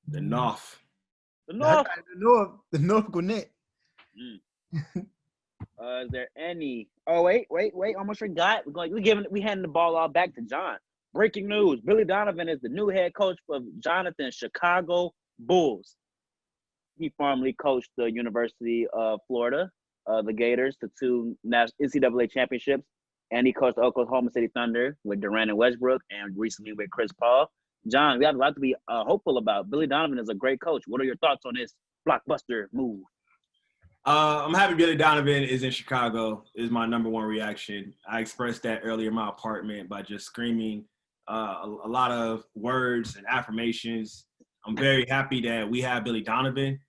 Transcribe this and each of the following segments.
The North. The I North. got the North. The North Gwinnett. Is there any? Oh wait. Almost forgot. We handing the ball all back to John. Breaking news: Billy Donovan is the new head coach for Jonathan's Chicago Bulls. He formerly coached the University of Florida, the Gators, to two NCAA championships, and he coached the Oklahoma City Thunder with Durant and Westbrook, and recently with Chris Paul. John, we have a lot to be hopeful about. Billy Donovan is a great coach. What are your thoughts on this blockbuster move? I'm happy Billy Donovan is in Chicago is my number one reaction. I expressed that earlier in my apartment by just screaming a lot of words and affirmations. I'm very happy that we have Billy Donovan.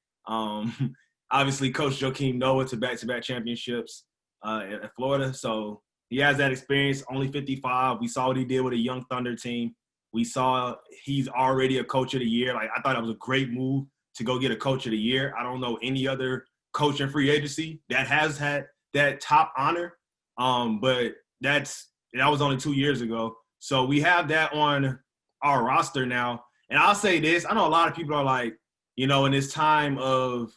Obviously, Coach Joakim Noah to back-to-back championships in Florida. So he has that experience, only 55. We saw what he did with a young Thunder team. We saw he's already a coach of the year. Like, I thought it was a great move to go get a coach of the year. I don't know any other coach in free agency that has had that top honor. But that was only 2 years ago. So we have that on our roster now. And I'll say this, I know a lot of people are like, in this time of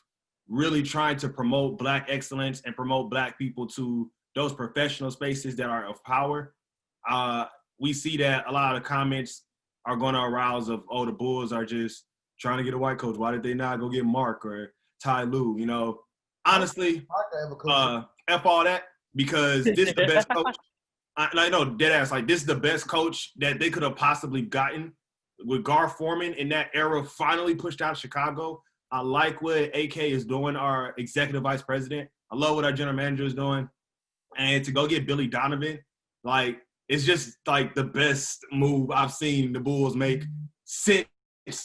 really trying to promote Black excellence and promote Black people to those professional spaces that are of power, we see that a lot of the comments are going to arouse of, oh, the Bulls are just trying to get a white coach. Why did they not go get Mark or Ty Lue? Honestly, F all that, because this is the best coach. I know, dead ass, like, this is the best coach that they could have possibly gotten. With Gar Forman in that era finally pushed out of Chicago. I like what AK is doing, our executive vice president. I love what our general manager is doing. And to go get Billy Donovan, like, it's just, like, the best move I've seen the Bulls make since,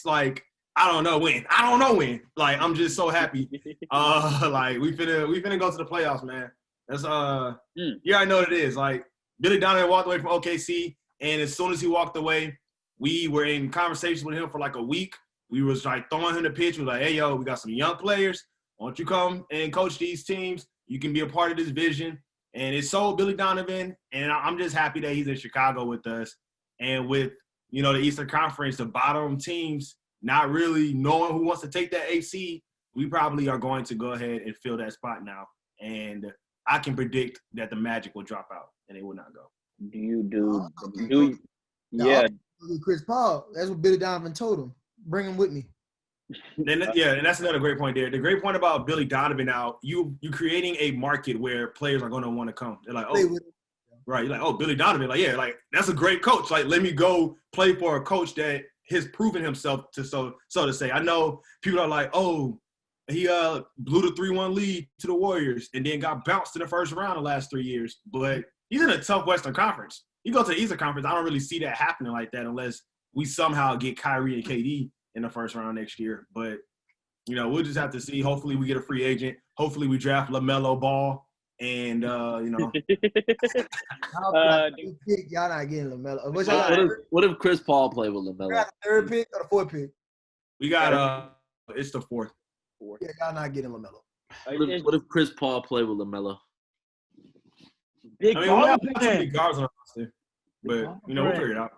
like, I don't know when. Like, I'm just so happy. Like, we finna go to the playoffs, man. That's you already know what it is. Like, Billy Donovan walked away from OKC, and as soon as he walked away, we were in conversation with him for like a week. We was like throwing him the pitch. We were like, hey, yo, we got some young players. Why don't you come and coach these teams? You can be a part of this vision. And it sold Billy Donovan. And I'm just happy that he's in Chicago with us. And with, the Eastern Conference, the bottom teams not really knowing who wants to take that AC, we probably are going to go ahead and fill that spot now. And I can predict that the Magic will drop out and they will not go. Yeah. Chris Paul. That's what Billy Donovan told him. Bring him with me. And that's another great point there. The great point about Billy Donovan now, you creating a market where players are going to want to come. They're like, oh, right. You're like, oh, Billy Donovan. Like, yeah, like, that's a great coach. Like, let me go play for a coach that has proven himself to so to say. I know people are like, oh, he blew the 3-1 lead to the Warriors and then got bounced in the first round the last 3 years. But he's in a tough Western Conference. You go to the Eastern Conference, I don't really see that happening like that unless we somehow get Kyrie and KD in the first round next year. But, we'll just have to see. Hopefully we get a free agent. Hopefully we draft LaMelo Ball. And, Y'all not getting LaMelo. What if Chris Paul played with LaMelo? We got the third pick or the fourth pick? We got it's the fourth. Yeah, y'all not getting LaMelo. What if Chris Paul played with LaMelo? We have big guards on our roster, but we'll figure it out.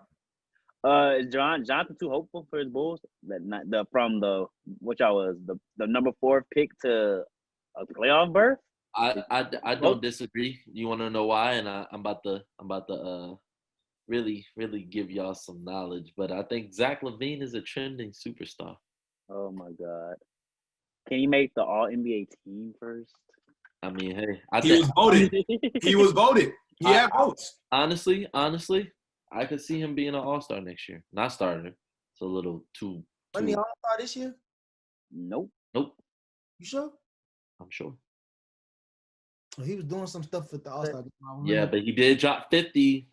Is Jonathan too hopeful for his Bulls? From the number 4 pick to a playoff berth? I don't disagree. You want to know why? And I'm about to really give y'all some knowledge. But I think Zach LaVine is a trending superstar. Oh my God! Can he make the All NBA team first? I mean, hey, he was voted. He was voted. He had votes. Honestly, I could see him being an All-Star next year. Not starter. It's a little too. Wasn't he All-Star this year? Nope. You sure? I'm sure. Well, he was doing some stuff with the All-Star. Yeah, but he did drop 50,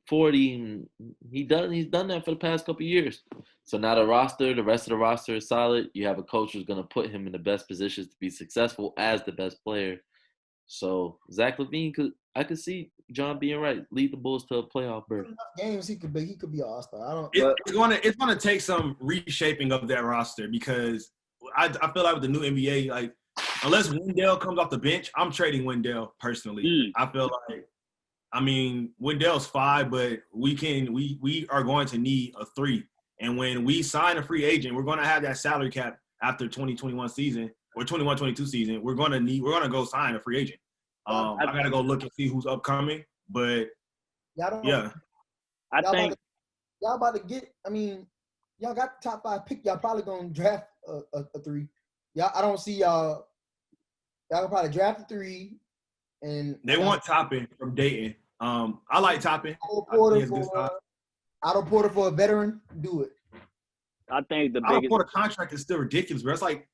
40. He's done that for the past couple of years. So now the rest of the roster is solid. You have a coach who's going to put him in the best positions to be successful as the best player. So Zach LaVine I could see John being right. Lead the Bulls to a playoff berth. Games he could be an All-Star. It's gonna take some reshaping of that roster because I feel like with the new NBA, like unless Wendell comes off the bench, I'm trading Wendell personally. I feel like, Wendell's 5, but we are going to need a 3. And when we sign a free agent, we're going to have that salary cap after 2021 season or 21-22 season. We're going to go sign a free agent. I got to go look and see who's upcoming. But, Y'all don't. yeah. I think Y'all about to get. I mean, y'all got the top 5 pick. Y'all probably gonna draft a 3. Y'all, I don't see y'all. Y'all will probably draft a 3, and They want Toppin from Dayton. I like Toppin. Otto Porter for a veteran. Do it. I think the Otto biggest Porter contract is still ridiculous, bro. It's like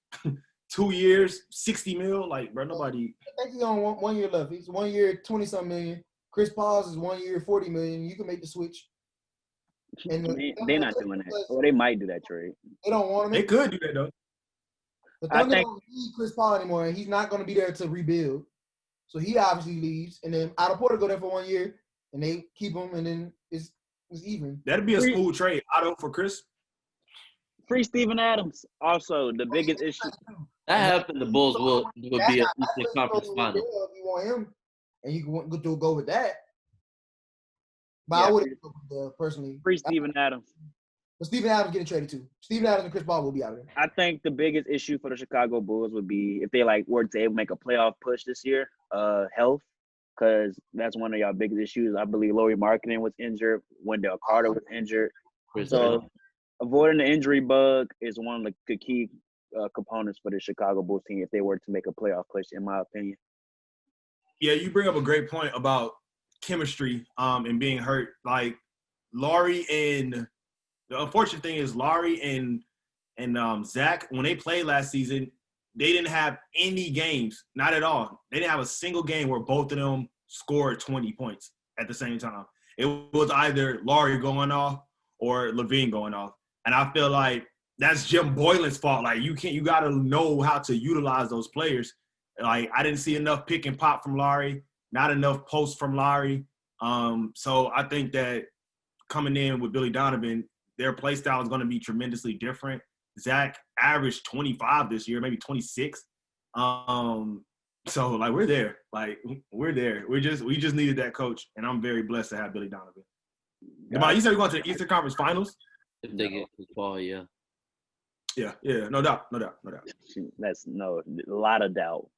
2 years, $60 million. Like, bro, nobody. I think he's on 1 year left. He's 1 year, 20-something million. Chris Paul's is 1 year, $40 million. You can make the switch. And they're not doing that. Or they might do that trade. They don't want him. They could do that, though. The Thunder don't need Chris Paul anymore, and he's not going to be there to rebuild. So he obviously leaves, and then Otto Porter go there for 1 year, and they keep him, and then it's even. That'd be a smooth trade. Otto for Chris. Free Steven Adams. Also, the biggest issue. That happened. The Bulls would be an Eastern Conference Final. If you want him, and you can go with that. But Yeah, I would personally. Free Steven Adams. But Steven Adams getting traded too. Steven Adams and Chris Paul will be out of there. I think the biggest issue for the Chicago Bulls would be if they were to make a playoff push this year, health, because that's one of y'all biggest issues. I believe Lauri Markkanen was injured, Wendell Carter was injured. So avoiding the injury bug is one of the key components for the Chicago Bulls team if they were to make a playoff push, in my opinion. Yeah, you bring up a great point about chemistry and being hurt. Like Lauri and the unfortunate thing is Lauri and Zach, when they played last season, they didn't have any games, not at all. They didn't have a single game where both of them scored 20 points at the same time. It was either Lauri going off or Levine going off. And I feel like that's Jim Boylan's fault. Like you got to know how to utilize those players. Like I didn't see enough pick and pop from Lauri, not enough posts from Lauri. So I think that coming in with Billy Donovan, their play style is going to be tremendously different. Zach averaged 25 this year, maybe 26. So like we're there. Like we're there. We just needed that coach, and I'm very blessed to have Billy Donovan. Devon, you said we're going to the Eastern Conference Finals? If they get Chris Paul, yeah. Yeah, no doubt. That's a lot of doubt.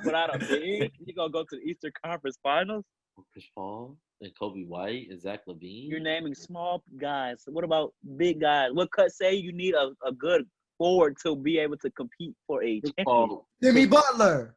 Without a big, you gonna go to the Eastern Conference Finals? Chris Paul and Kobe White and Zach LaVine. You're naming small guys. What about big guys? What cut say you need a good forward to be able to compete for a championship? Jimmy Butler.